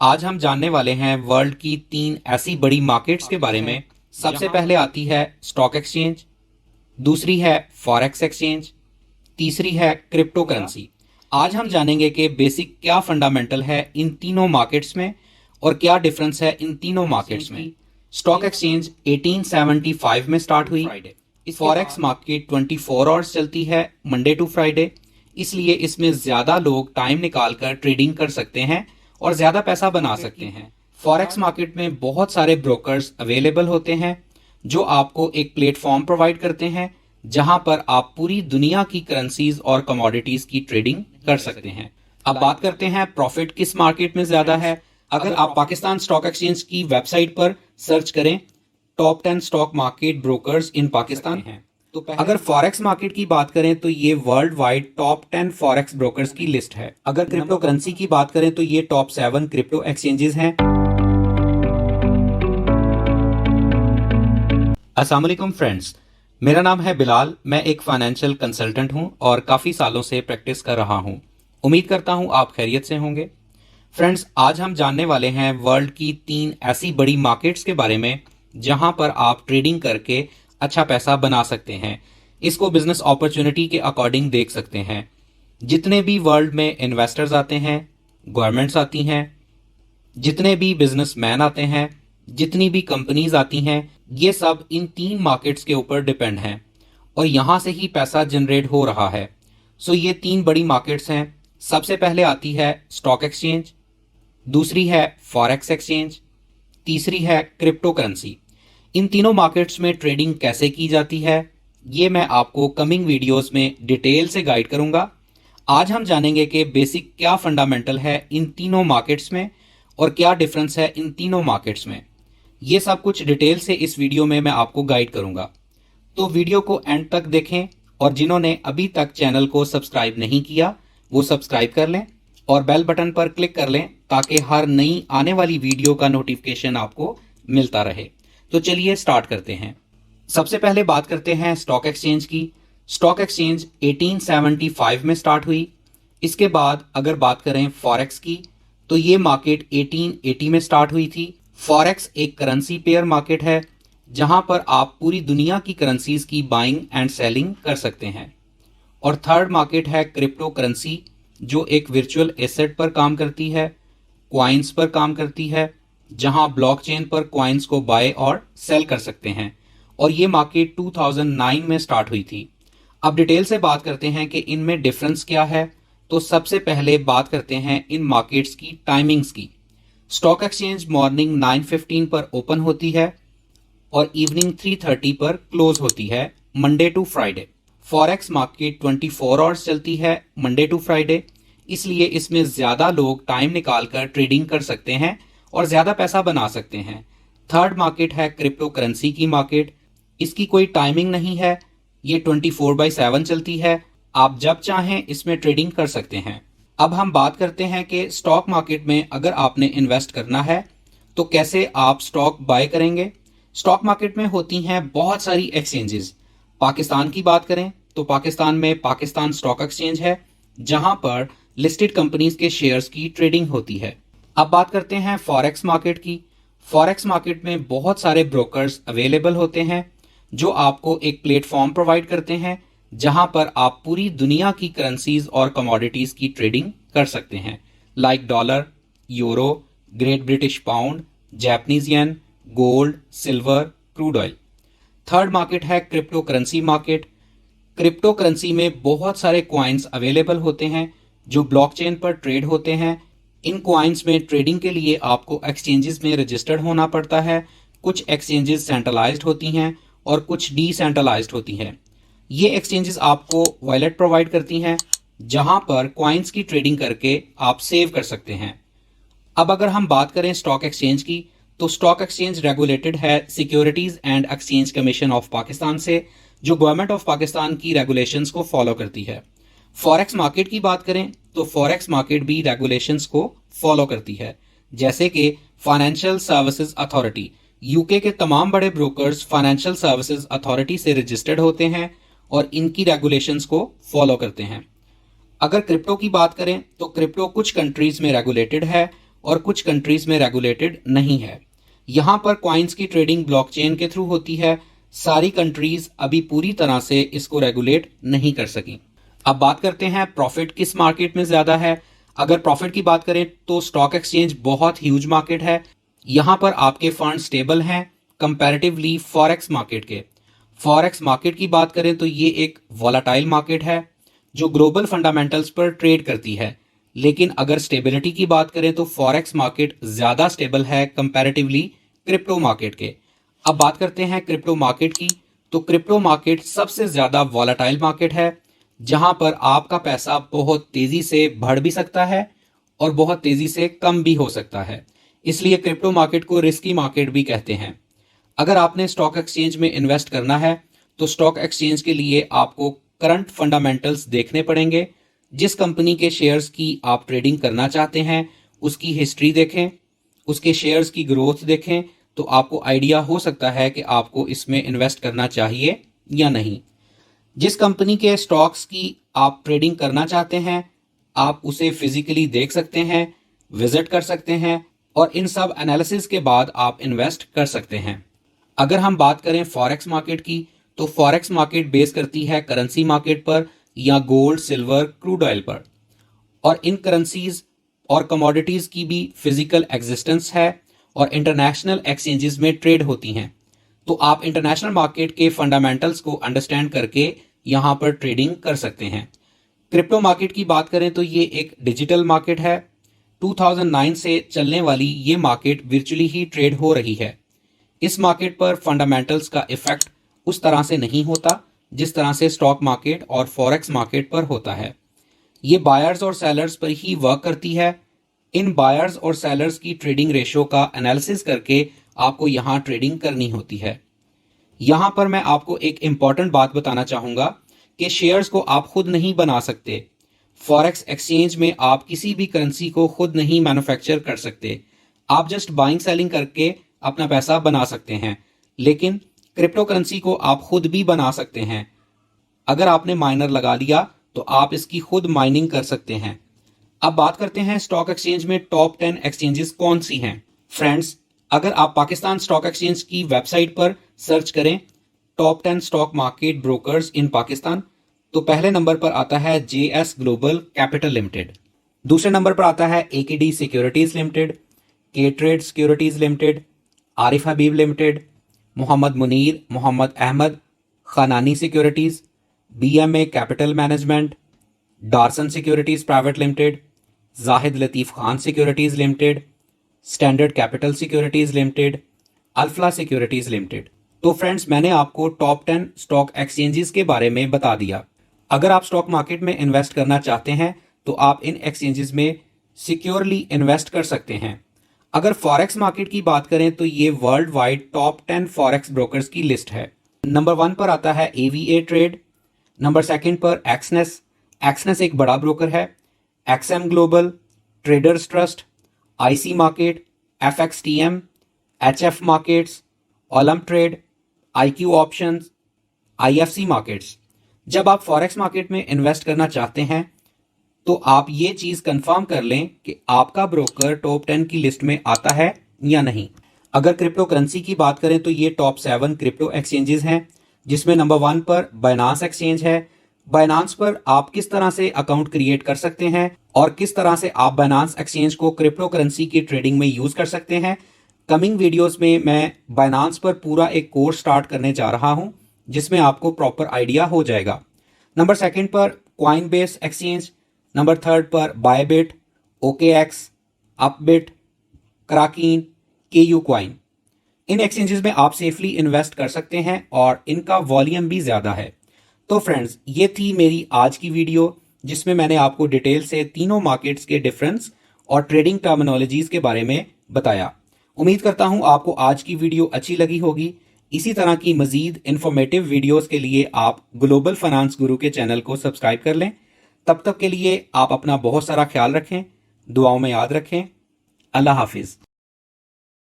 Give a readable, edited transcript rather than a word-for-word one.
आज हम जानने वाले हैं वर्ल्ड की 3 ऐसी बड़ी मार्केट्स के बारे में। सबसे पहले आती है स्टॉक एक्सचेंज, दूसरी है फॉरेक्स एक्सचेंज, तीसरी है क्रिप्टो करेंसी। आज हम जानेंगे कि बेसिक क्या फंडामेंटल है इन तीनों मार्केट्स में और क्या डिफरेंस है इन तीनों मार्केट्स में। स्टॉक एक्सचेंज 1875 में स्टार्ट हुई। फॉरेक्स मार्केट 24 आवर्स चलती है, मंडे टू फ्राइडे, इसलिए इसमें ज्यादा लोग टाइम निकालकर ट्रेडिंग कर सकते हैं और ज्यादा पैसा बना सकते हैं। फॉरेक्स मार्केट में बहुत सारे ब्रोकर्स अवेलेबल होते हैं जो आपको एक प्लेटफॉर्म प्रोवाइड करते हैं जहां पर आप पूरी दुनिया की करेंसीज और कमोडिटीज की ट्रेडिंग कर सकते हैं। अब बात करते हैं प्रॉफिट किस मार्केट में ज्यादा है। अगर आप पाकिस्तान स्टॉक एक्सचेंज की वेबसाइट पर सर्च करें top 10 stock market brokers in Pakistan हैं, तो अगर फॉरेक्स मार्केट की बात करें तो ये world wide top 10 forex brokers की लिस्ट है। अगर क्रिप्टो करेंसी की बात करें तो ये टॉप 7 क्रिप्टो एक्सचेंजेस हैं। अस्सलाम वालेकुम फ्रेंड्स, मेरा नाम है बिलाल। मैं एक फाइनेंशियल कंसल्टेंट हूं और काफी सालों से प्रैक्टिस कर रहा हूं। उम्मीद करता हूं आप खैरियत से होंगे। फ्रेंड्स, आज हम जानने वाले हैं वर्ल्ड की 3 ऐसी बड़ी मार्केट्स के बारे में जहां पर आप ट्रेडिंग करके अच्छा पैसा बना सकते हैं। इसको बिजनेस अपॉर्चुनिटी के अकॉर्डिंग देख सकते हैं। जितने भी वर्ल्ड में इन्वेस्टर्स आते हैं, गवर्नमेंट्स आती हैं, जितने भी बिजनेसमैन आते हैं, जितनी भी कंपनीज आती हैं, ये सब इन 3 मार्केट्स के ऊपर डिपेंड हैं और यहां से ही पैसा जनरेट हो रहा है। सो ये 3 बड़ी मार्केट्स हैं। सबसे पहले आती है स्टॉक एक्सचेंज, दूसरी है फॉरेक्स एक्सचेंज, तीसरी है क्रिप्टो करेंसी। इन तीनों मार्केट्स में ट्रेडिंग कैसे की जाती है ये मैं आपको कमिंग वीडियोस में डिटेल से गाइड करूंगा। आज हम जानेंगे कि बेसिक क्या फंडामेंटल है इन तीनों मार्केट्स में और क्या डिफरेंस है इन तीनों मार्केट्स में। ये सब कुछ डिटेल से इस वीडियो में मैं आपको गाइड करूंगा, तो वीडियो को एंड तक देखें और जिन्होंने अभी तक चैनल को सब्सक्राइब नहीं किया वो सब्सक्राइब कर लें और बेल बटन पर क्लिक कर लें ताकि हर नई आने वाली वीडियो का नोटिफिकेशन आपको मिलता रहे। तो चलिए स्टार्ट करते हैं। सबसे पहले बात करते हैं स्टॉक एक्सचेंज की। स्टॉक एक्सचेंज 1875 में स्टार्ट हुई। इसके बाद अगर बात करें फॉरेक्स की तो ये मार्केट 1880 में स्टार्ट हुई थी। फॉरेक्स एक करेंसी पेयर मार्केट है जहां पर आप पूरी दुनिया की करेंसीज की बाइंग एंड सेलिंग कर सकते हैं। और थर्ड मार्केट है क्रिप्टो करेंसी जो एक वर्चुअल एसेट पर काम करती है, क्वाइंस पर काम करती है, जहां ब्लॉकचेन पर क्वाइंस को बाय और सेल कर सकते हैं। और ये मार्केट 2009 में स्टार्ट हुई थी। अब डिटेल से बात करते हैं कि इनमें डिफरेंस क्या है। तो सबसे पहले बात करते हैं इन मार्केट्स की टाइमिंग्स की। स्टॉक एक्सचेंज मॉर्निंग 9:15 पर ओपन होती है और इवनिंग 3:30 पर क्लोज होती है, Monday to Friday. Forex market 24 hours चलती है, मंडे टू फ्राइडे, इसलिए इसमें ज्यादा लोग टाइम निकालकर ट्रेडिंग कर सकते हैं और ज्यादा पैसा बना सकते हैं। थर्ड मार्केट है क्रिप्टो करेंसी की मार्केट। इसकी कोई टाइमिंग नहीं है, ये 24/7 चलती है। आप जब चाहें इसमें ट्रेडिंग कर सकते हैं। अब हम बात करते हैं कि स्टॉक मार्केट में अगर आपने इन्वेस्ट करना है तो कैसे आप स्टॉक बाय करेंगे। स्टॉक मार्केट में होती हैं बहुत सारी एक्सचेंजेस। पाकिस्तान की बात करें तो पाकिस्तान में पाकिस्तान स्टॉक एक्सचेंज है जहां पर लिस्टेड कंपनीज के शेयर्स की ट्रेडिंग होती है। अब बात करते हैं फॉरेक्स मार्केट की। फॉरेक्स मार्केट में बहुत सारे ब्रोकर्स अवेलेबल होते हैं जो आपको एक प्लेटफॉर्म प्रोवाइड करते हैं जहां पर आप पूरी दुनिया की करेंसीज और कमोडिटीज की ट्रेडिंग कर सकते हैं, like dollar, euro, great British pound, Japanese yen, gold, silver, crude oil. Third market है crypto currency market. Crypto currency में बहुत सारे क्वाइंस अवेलेबल होते हैं जो ब्लॉकचेन पर ट्रेड होते हैं। इन क्वाइंस में ट्रेडिंग के लिए आपको एक्सचेंजेस में रजिस्टर्ड होना पड़ता है। कुछ एक्सचेंजेस सेंट्रलाइज्ड होती हैं और कुछ डिसेंट्रलाइज्ड होती हैं। ये एक्सचेंजेस आपको वॉलेट प्रोवाइड करती हैं जहां पर क्वाइंस की ट्रेडिंग करके आप सेव कर सकते हैं। अब अगर हम बात करें स्टॉक एक्सचेंज की तो स्टॉक एक्सचेंज रेगुलेटेड है securities and exchange commission of Pakistan से, जो गवर्नमेंट ऑफ पाकिस्तान की रेगुलेशंस को फॉलो करती है। फॉरेक्स मार्केट की बात करें तो फॉरेक्स मार्केट भी रेगुलेशंस को फॉलो करती है, जैसे कि फाइनेंशियल सर्विसेज अथॉरिटी। यूके के तमाम बड़े ब्रोकर्स फाइनेंशियल सर्विसेज अथॉरिटी से रजिस्टर्ड होते हैं और इनकी रेगुलेशंस को फॉलो करते हैं। अगर क्रिप्टो की बात करें तो क्रिप्टो कुछ कंट्रीज में रेगुलेटेड है और कुछ कंट्रीज में रेगुलेटेड नहीं है। यहाँ पर कॉइन्स की ट्रेडिंग ब्लॉकचेन के थ्रू होती है। सारी कंट्रीज अभी पूरी तरह से इसको रेगुलेट नहीं कर सकी। अब बात करते हैं प्रॉफिट किस मार्केट में ज्यादा है। अगर प्रॉफिट की बात करें तो स्टॉक एक्सचेंज बहुत ह्यूज मार्केट है। यहाँ पर आपके फंड स्टेबल हैं कंपैरेटिवली फॉरेक्स मार्केट के। फॉरेक्स मार्केट की बात करें तो ये एक वॉलाटाइल मार्केट है जो ग्लोबल फंडामेंटल्स पर ट्रेड करती है। लेकिन अगर स्टेबिलिटी की बात करें तो फॉरेक्स मार्केट ज्यादा स्टेबल है कंपैरेटिवली क्रिप्टो मार्केट के। अब बात करते हैं क्रिप्टो मार्केट की। तो क्रिप्टो मार्केट सबसे ज्यादा वॉलाटाइल मार्केट है जहां पर आपका पैसा बहुत तेजी से बढ़ भी सकता है और बहुत तेजी से कम भी हो सकता है। इसलिए क्रिप्टो मार्केट को रिस्की मार्केट भी कहते हैं। अगर आपने स्टॉक एक्सचेंज में इन्वेस्ट करना है तो स्टॉक एक्सचेंज के लिए आपको करंट फंडामेंटल्स देखने पड़ेंगे। जिस कंपनी के शेयर्स की आप ट्रेडिंग करना चाहते हैं उसकी हिस्ट्री देखें, उसके शेयर्स की ग्रोथ देखें, तो आपको आइडिया हो सकता है कि आपको इसमें इन्वेस्ट करना चाहिए या नहीं। जिस कंपनी के स्टॉक्स की आप ट्रेडिंग करना चाहते हैं आप उसे फिजिकली देख सकते हैं, विजिट कर सकते हैं और इन सब एनालिसिस के बाद आप इन्वेस्ट कर सकते हैं। अगर हम बात करें फॉरेक्स मार्केट की तो फॉरेक्स मार्केट बेस करती है करेंसी मार्केट पर या गोल्ड, सिल्वर, क्रूड ऑयल पर। और इन करेंसीज और कमोडिटीज की भी फिजिकल एग्जिस्टेंस है और इंटरनेशनल एक्सचेंजेस में ट्रेड होती हैं। तो आप इंटरनेशनल मार्केट के फंडामेंटल्स को अंडरस्टैंड करके यहां पर ट्रेडिंग कर सकते हैं। क्रिप्टो मार्केट की बात करें तो ये एक डिजिटल मार्केट है। 2009 से चलने वाली ये मार्केट वर्चुअली ही ट्रेड हो रही है। इस मार्केट पर फंडामेंटल्स का इफेक्ट उस तरह से नहीं होता जिस तरह से स्टॉक मार्केट और फॉरेक्स मार्केट पर होता है। ये बायर्स और सेलर्स पर ही वर्क करती है। इन बायर्स और सेलर्स की ट्रेडिंग रेशियो का एनालिसिस करके आपको यहाँ ट्रेडिंग करनी होती है। यहाँ पर मैं आपको एक इंपॉर्टेंट बात बताना चाहूंगा कि शेयर्स को आप खुद नहीं बना सकते। फॉरेक्स एक्सचेंज में आप किसी भी करेंसी को खुद नहीं मैन्युफैक्चर कर सकते। आप जस्ट बाइंग सेलिंग करके अपना पैसा बना सकते हैं। लेकिन क्रिप्टो करेंसी को आप खुद भी बना सकते हैं। अगर आपने माइनर लगा लिया तो आप इसकी खुद माइनिंग कर सकते हैं। अब बात करते हैं स्टॉक एक्सचेंज में टॉप 10 एक्सचेंजेस कौन सी हैं। फ्रेंड्स, अगर आप पाकिस्तान स्टॉक एक्सचेंज की वेबसाइट पर सर्च करें top 10 stock market brokers in Pakistan तो पहले नंबर पर आता है JS ग्लोबल कैपिटल लिमिटेड। दूसरे नंबर पर आता है AKD securities limited, K trade securities limited, Arif Habib limited, Mohammad Munir, Mohammad Ahmed Khanani securities, BMA capital management, Darson securities private limited, Zahid लतीफ़ Khan securities limited, standard capital securities limited, Alfalah securities limited. तो फ्रेंड्स, मैंने आपको टॉप 10 स्टॉक एक्सचेंजेस के बारे में बता दिया। अगर आप स्टॉक मार्केट में इन्वेस्ट करना चाहते हैं तो आप इन एक्सचेंजेस में सिक्योरली इन्वेस्ट कर सकते हैं। अगर फॉरेक्स मार्केट की बात करें तो ये world wide top 10 forex brokers की लिस्ट है। नंबर 1 पर आता है AVA ट्रेड, नंबर 2 पर एक्सनेस एक बड़ा ब्रोकर है, XM global, traders trust, IC market, FXTM, HF markets, Olam trade, IQ options, IFC markets. जब आप फॉरेक्स मार्केट में इन्वेस्ट करना चाहते हैं तो आप ये चीज कंफर्म कर लें कि आपका ब्रोकर टॉप 10 की लिस्ट में आता है या नहीं। अगर क्रिप्टो करेंसी की बात करें तो ये टॉप 7 क्रिप्टो एक्सचेंजेस हैं जिसमें नंबर 1 पर बाइनांस एक्सचेंज है। बाइनांस पर आप किस तरह से अकाउंट क्रिएट कर सकते हैं और किस तरह से आप बाइनांस एक्सचेंज को क्रिप्टो करेंसी की ट्रेडिंग में यूज कर सकते हैं, कमिंग वीडियोस में मैं बाइनांस पर पूरा एक कोर्स स्टार्ट करने जा रहा हूं जिसमें आपको प्रॉपर आइडिया हो जाएगा। नंबर 2 पर कॉइनबेस एक्सचेंज, नंबर 3 पर Bybit, OKX, Upbit, Kraken, KU coin. इन एक्सचेंजेस में आप सेफली इन्वेस्ट कर सकते हैं और इनका वॉल्यूम भी ज्यादा है। तो फ्रेंड्स, ये थी मेरी आज की वीडियो जिसमें मैंने आपको डिटेल से तीनों मार्केट्स के डिफरेंस और ट्रेडिंग टर्मिनोलॉजीज के बारे में बताया। उम्मीद करता हूं आपको आज की वीडियो अच्छी लगी होगी। इसी तरह की मजीद इंफॉर्मेटिव वीडियोस के लिए आप ग्लोबल फाइनेंस गुरु के चैनल को सब्सक्राइब कर लें। तब तक के लिए आप अपना बहुत सारा ख्याल रखें, दुआओं में याद रखें। अल्लाह हाफिज।